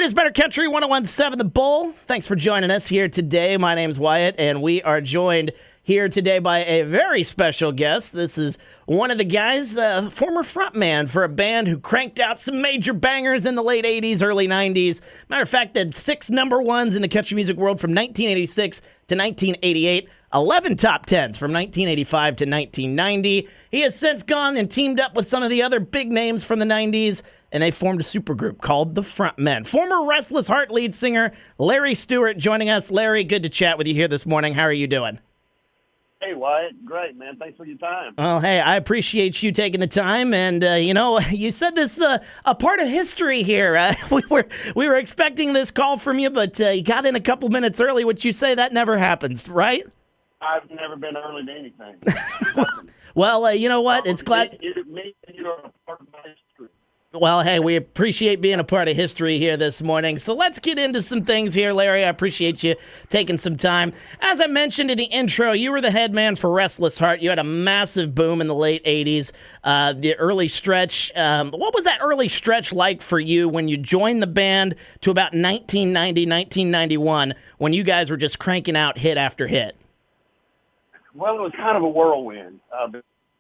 It is Better Country 101.7 The Bull. Thanks for joining us here today. My name's Wyatt, and we are joined here today by a very special guest. This is one of the guys, former frontman for a band who cranked out some major bangers in the late 80s, early 90s. Matter of fact, had 6 number ones in the country music world from 1986 to 1988. 11 top 10s from 1985 to 1990. He has since gone and teamed up with some of the other big names from the 90s, and they formed a supergroup called the Frontmen. Former Restless Heart lead singer Larry Stewart joining us. Larry, good to chat with you here this morning. How are you doing? Hey, Wyatt. Great, man. Thanks for your time. Well, hey, I appreciate you taking the time, and, you said this a part of history here. We were expecting this call from you, but you got in a couple minutes early, which you say that never happens, right? I've never been early to anything. Well, you know what? It's glad... You're a part of my history. Well, hey, we appreciate being a part of history here this morning. So let's get into some things here, Larry. I appreciate you taking some time. As I mentioned in the intro, you were the head man for Restless Heart. You had a massive boom in the late 80s, the early stretch. What was that early stretch like for you when you joined the band to about 1990, 1991, when you guys were just cranking out hit after hit? Well, it was kind of a whirlwind.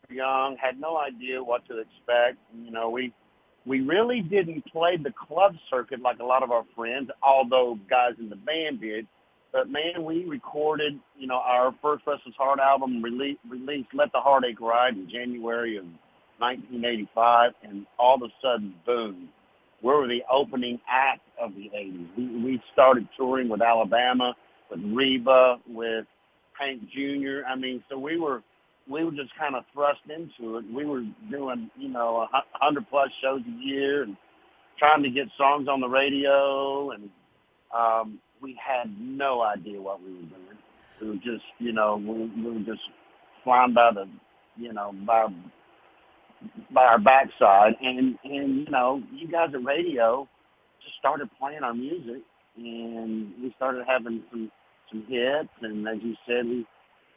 Young, had no idea what to expect. You know, we really didn't play the club circuit like a lot of our friends, although guys in the band did. But, man, we recorded, our first Restless Heart album released Let the Heartache Ride in January of 1985, and all of a sudden, boom, we were the opening act of the 80s. We started touring with Alabama, with Reba, with Hank Jr. So we were just kind of thrust into it. We were doing, 100-plus shows a year and trying to get songs on the radio, and we had no idea what we were doing. We were just, we were just flying by the, by our backside. And you guys at radio just started playing our music, and we started having some hits. And as you said,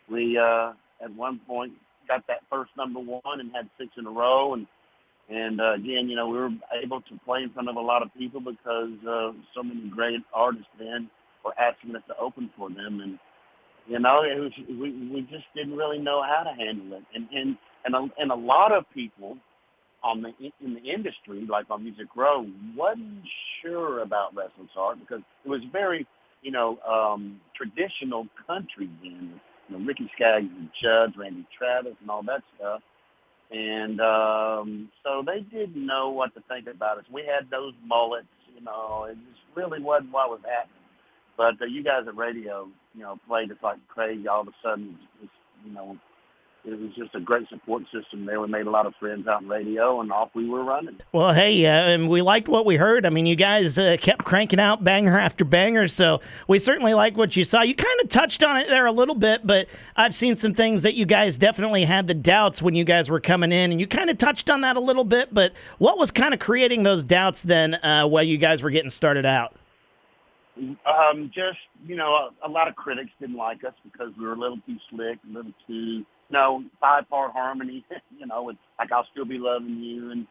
we at one point got that first number one and had 6 in a row. And again, we were able to play in front of a lot of people because so many great artists then were asking us to open for them. And, it was, we just didn't really know how to handle it. And a lot of people in the industry, like on Music Row, wasn't sure about Restless Heart because it was very, traditional country then. Ricky Skaggs and Judge, Randy Travis, and all that stuff. And so they didn't know what to think about us. We had those mullets, it just really wasn't what was happening. But you guys at radio, played us like crazy. All of a sudden, it was just a great support system there. We made a lot of friends out in radio, and off we were running. Well, hey, and we liked what we heard. You guys kept cranking out banger after banger, so we certainly like what you saw. You kind of touched on it there a little bit, but I've seen some things that you guys definitely had the doubts when you guys were coming in, and you kind of touched on that a little bit, but what was kind of creating those doubts then while you guys were getting started out? Just, a lot of critics didn't like us because we were a little too slick, a little too... 5-part harmony, with like I'll Still Be Loving You, and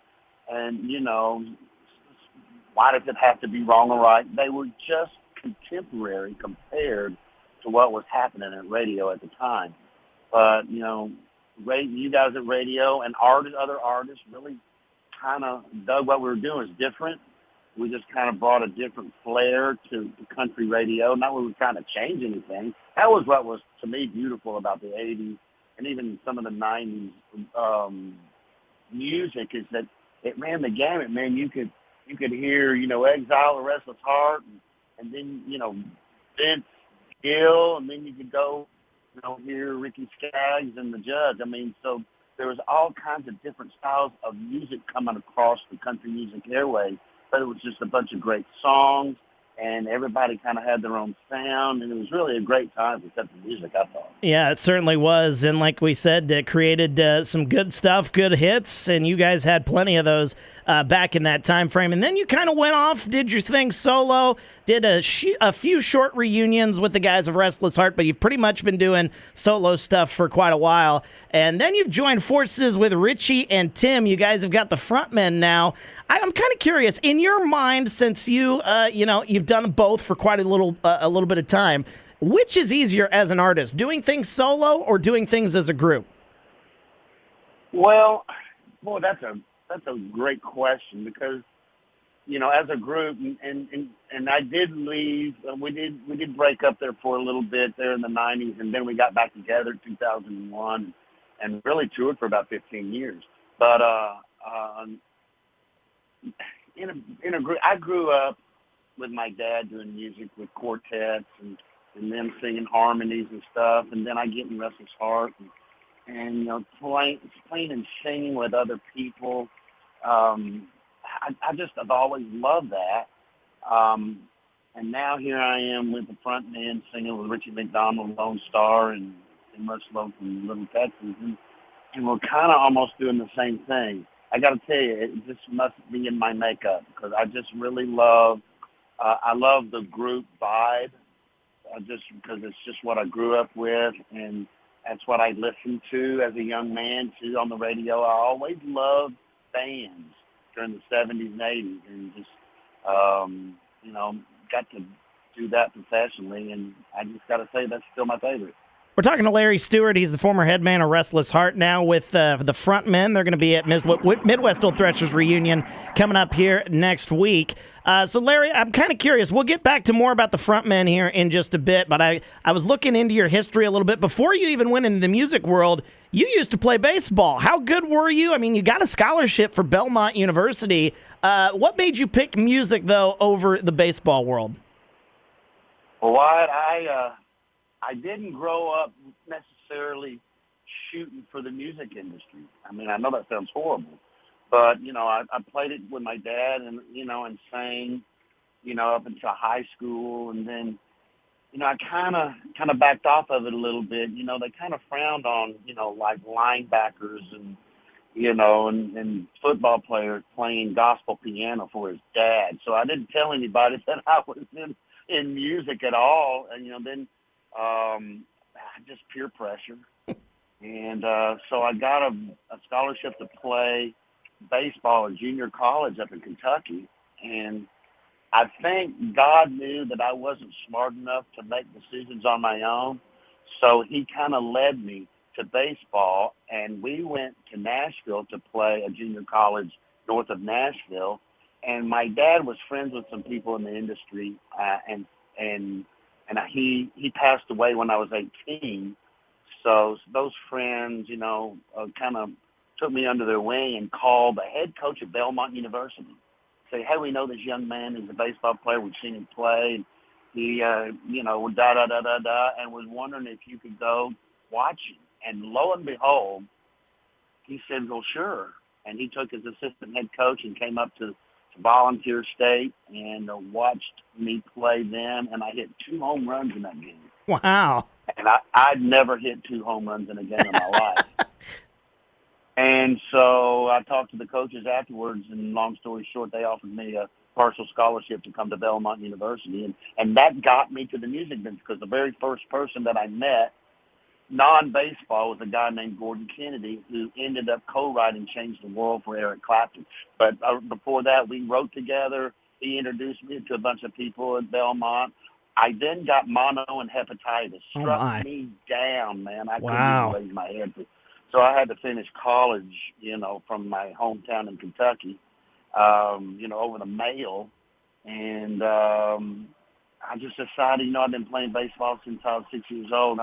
why does it have to be wrong or right? They were just contemporary compared to what was happening at radio at the time. But, you guys at radio and other artists really kind of dug what we were doing. It's different. We just kind of brought a different flair to country radio. Not that we were trying to change anything. That was what was, to me, beautiful about the 80s. And even some of the 90s music is that it ran the gamut, man. You could hear, Exile or Restless Heart, and then, Vince Gill, and then you could go, hear Ricky Skaggs and the Judge. So there was all kinds of different styles of music coming across the country music airways, but it was just a bunch of great songs. And everybody kind of had their own sound, and it was really a great time to set the music, I thought. Yeah, it certainly was. And like we said, it created some good stuff, good hits, and you guys had plenty of those back in that time frame. And then you kind of went off, did your thing solo, did a few short reunions with the guys of Restless Heart, but you've pretty much been doing solo stuff for quite a while. And then you've joined forces with Richie and Tim. You guys have got the Frontmen now. I'm kind of curious, in your mind, since you've done both for quite a little bit of time, which is easier as an artist, doing things solo or doing things as a group? Well, boy, that's a great question because, as a group, and I did leave. We did break up there for a little bit there in the '90s, and then we got back together in 2001, and really toured for about 15 years. But in a group, I grew up with my dad doing music with quartets and them singing harmonies and stuff, and then I get in Restless Heart and playing and singing with other people. I've always loved that. And now here I am with the Frontmen singing with Richie McDonald, Lone Star, and Much Love from Little Texas. And we're kind of almost doing the same thing. I got to tell you, it just must be in my makeup because I just really love the group vibe, just because it's just what I grew up with, and that's what I listened to as a young man, too, on the radio. I always loved bands during the 70s and 80s, and just, got to do that professionally, and I just got to say that's still my favorite. We're talking to Larry Stewart. He's the former head man of Restless Heart, now with the Frontmen. They're going to be at Midwest Old Threshers reunion coming up here next week. So, Larry, I'm kind of curious. We'll get back to more about the Frontmen here in just a bit, but I was looking into your history a little bit. Before you even went into the music world, you used to play baseball. How good were you? I mean, you got a scholarship for Belmont University. What made you pick music, though, over the baseball world? Well, Wyatt, I didn't grow up necessarily shooting for the music industry. I mean, I know that sounds horrible, but, I played it with my dad and sang, up until high school. And then, I kind of backed off of it a little bit. They kind of frowned on, like linebackers and, and football players playing gospel piano for his dad. So I didn't tell anybody that I was in music at all. And, then, just peer pressure. And so I got a scholarship to play baseball at junior college up in Kentucky. And I think God knew that I wasn't smart enough to make decisions on my own. So he kind of led me to baseball. And we went to Nashville to play a junior college north of Nashville. And my dad was friends with some people in the industry, and he passed away when I was 18. So those friends, kind of took me under their wing and called the head coach of Belmont University. Say, hey, we know this young man is a baseball player. We've seen him play. And he, da-da-da-da-da, and was wondering if you could go watch him. And lo and behold, he said, well, sure. And he took his assistant head coach and came up to Volunteer State and watched me play them, and I hit 2 home runs in that game. Wow. And I'd never hit 2 home runs in a game in my life. And so I talked to the coaches afterwards, and long story short, they offered me a partial scholarship to come to Belmont University, and that got me to the music business because the very first person that I met, non-baseball, was a guy named Gordon Kennedy, who ended up co-writing Change the World for Eric Clapton. But before that, we wrote together. He introduced me to a bunch of people at Belmont. I then got mono and hepatitis. Struck me down, man. I couldn't even raise my head. So I had to finish college, from my hometown in Kentucky, over the mail. And I just decided, I've been playing baseball since I was 6 years old.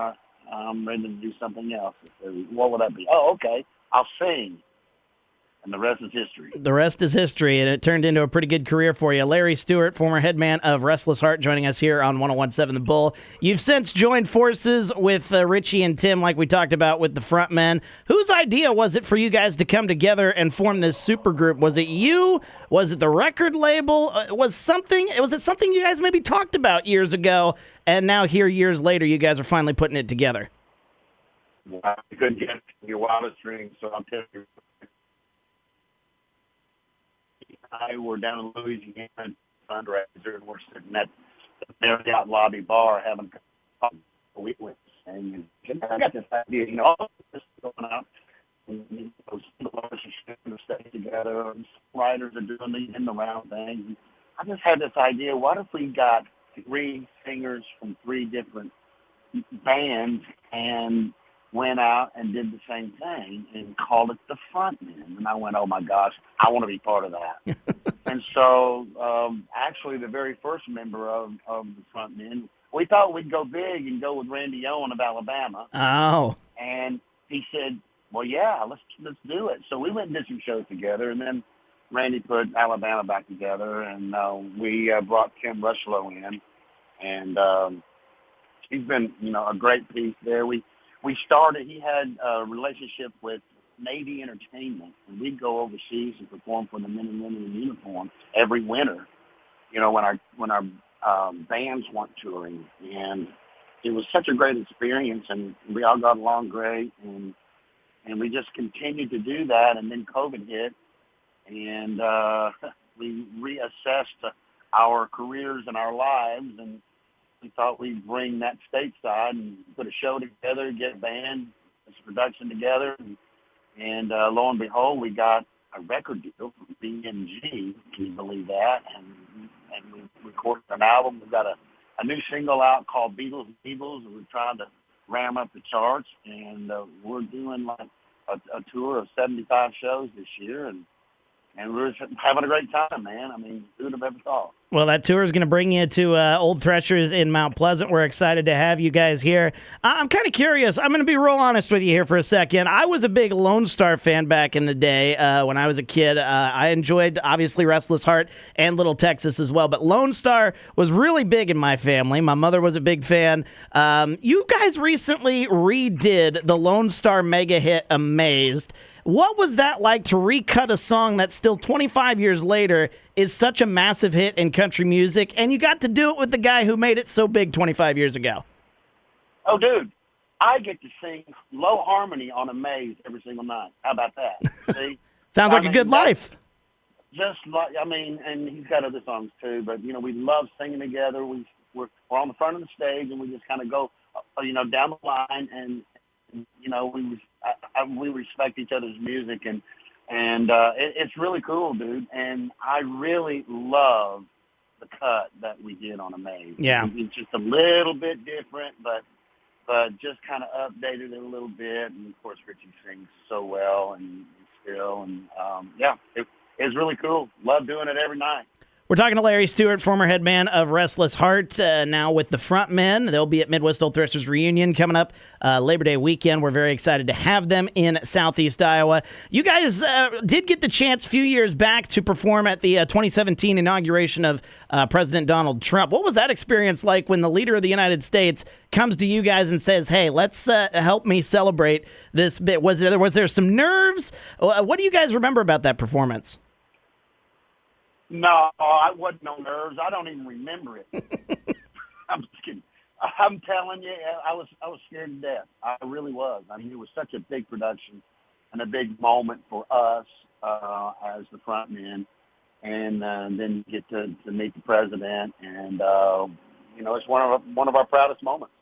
I'm ready to do something else. What would that be? Oh, okay. I'll sing. And the rest is history. The rest is history, and it turned into a pretty good career for you. Larry Stewart, former head man of Restless Heart, joining us here on 101.7 The Bull. You've since joined forces with Richie and Tim, like we talked about with the Frontmen. Whose idea was it for you guys to come together and form this supergroup? Was it you? Was it the record label? Was it something you guys maybe talked about years ago, and now here years later you guys are finally putting it together? Well, I couldn't get your wildest dreams, so I'll tell you. I were down in Louisiana fundraiser, and we're sitting at the Marriott lobby bar having coffee. We went and I got this idea, all this is going out. And, some of us are shooting the stage together, and writers are doing the in the round things. And I just had this idea: what if we got three singers from three different bands and went out and did the same thing and called it the Frontmen? And I went, oh my gosh, I want to be part of that. And so, actually, the very first member of the Frontmen, we thought we'd go big and go with Randy Owen of Alabama. Oh. And he said, well, yeah, let's do it. So we went and did some shows together, and then Randy put Alabama back together, and we brought Kim Rushlow in, and he's been, a great piece there. We started. He had a relationship with Navy Entertainment, and we'd go overseas and perform for the men and women in uniform every winter. When our bands weren't touring, and it was such a great experience, and we all got along great, and we just continued to do that, and then COVID hit, and we reassessed our careers and our lives, and we thought we'd bring that stateside and put a show together, get a band, put some production together, and lo and behold, we got a record deal from BMG. Can you believe that? And we recorded an album. We've got a new single out called Beatles, and we're trying to ram up the charts, and we're doing like a tour of 75 shows this year, and we're having a great time, man. I mean, who would have ever thought? Well, that tour is going to bring you to Old Threshers in Mount Pleasant. We're excited to have you guys here. I'm kind of curious. I'm going to be real honest with you here for a second. I was a big Lone Star fan back in the day when I was a kid. I enjoyed, obviously, Restless Heart and Little Texas as well. But Lone Star was really big in my family. My mother was a big fan. You guys recently redid the Lone Star mega hit Amazed. What was that like to recut a song that still 25 years later is such a massive hit in country music, and you got to do it with the guy who made it so big 25 years ago? Oh, dude, I get to sing low harmony on Amaze every single night. How about that? See? Sounds like a good life. Just like, and he's got other songs too, but, we love singing together. We're on the front of the stage, and we just kind of go, down the line, and we respect each other's music, and it's really cool, dude. And I really love the cut that we did on Amaze. Yeah, it's just a little bit different, but just kind of updated it a little bit. And of course, Richie sings so well, and still, and it's really cool. Love doing it every night. We're talking to Larry Stewart, former head man of Restless Heart, now with the Frontmen. They'll be at Midwest Old Threshers Reunion coming up Labor Day weekend. We're very excited to have them in Southeast Iowa. You guys did get the chance a few years back to perform at the 2017 inauguration of President Donald Trump. What was that experience like when the leader of the United States comes to you guys and says, hey, let's help me celebrate this bit? Was there some nerves? What do you guys remember about that performance? No, I wasn't no nerves. I don't even remember it. I'm just kidding. I'm telling you, I was scared to death. I really was. I mean, it was such a big production and a big moment for us as the Frontmen, and then get to meet the president, and it's one of our proudest moments.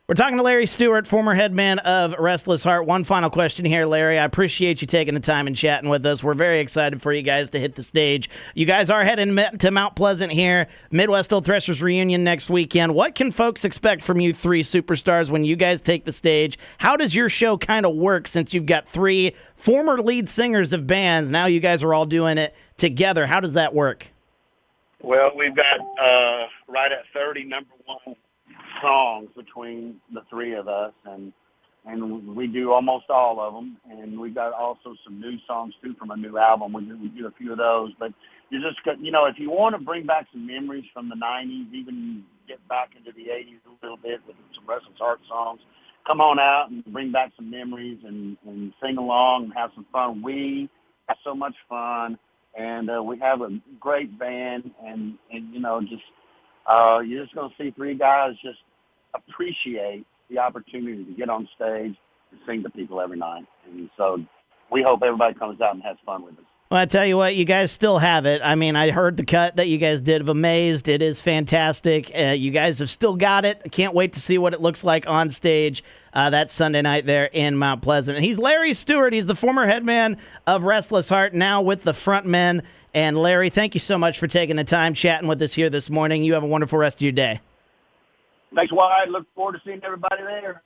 We're talking to Larry Stewart, former head man of Restless Heart. One final question here, Larry. I appreciate you taking the time and chatting with us. We're very excited for you guys to hit the stage. You guys are heading to Mount Pleasant here, Midwest Old Threshers Reunion next weekend. What can folks expect from you three superstars when you guys take the stage? How does your show kind of work since you've got three former lead singers of bands? Now you guys are all doing it together. How does that work? Well, we've got right at 30 number one songs between the three of us, and we do almost all of them, and we got also some new songs too from a new album. We do a few of those, but you just got, if you want to bring back some memories from the 90s, even get back into the 80s a little bit with some Restless Heart songs, come on out and bring back some memories and sing along and have some fun. We have so much fun, and we have a great band, and just you're just going to see three guys just appreciate the opportunity to get on stage and sing to people every night. And so we hope everybody comes out and has fun with us. Well, I tell you what, you guys still have it. I mean, I heard the cut that you guys did of Amazed. It is fantastic. You guys have still got it. I can't wait to see what it looks like on stage that Sunday night there in Mount Pleasant. He's Larry Stewart. He's the former headman of Restless Heart, now with the Frontmen. And Larry, thank you so much for taking the time chatting with us here this morning. You have a wonderful rest of your day. Thanks, Wyatt. Look forward to seeing everybody there.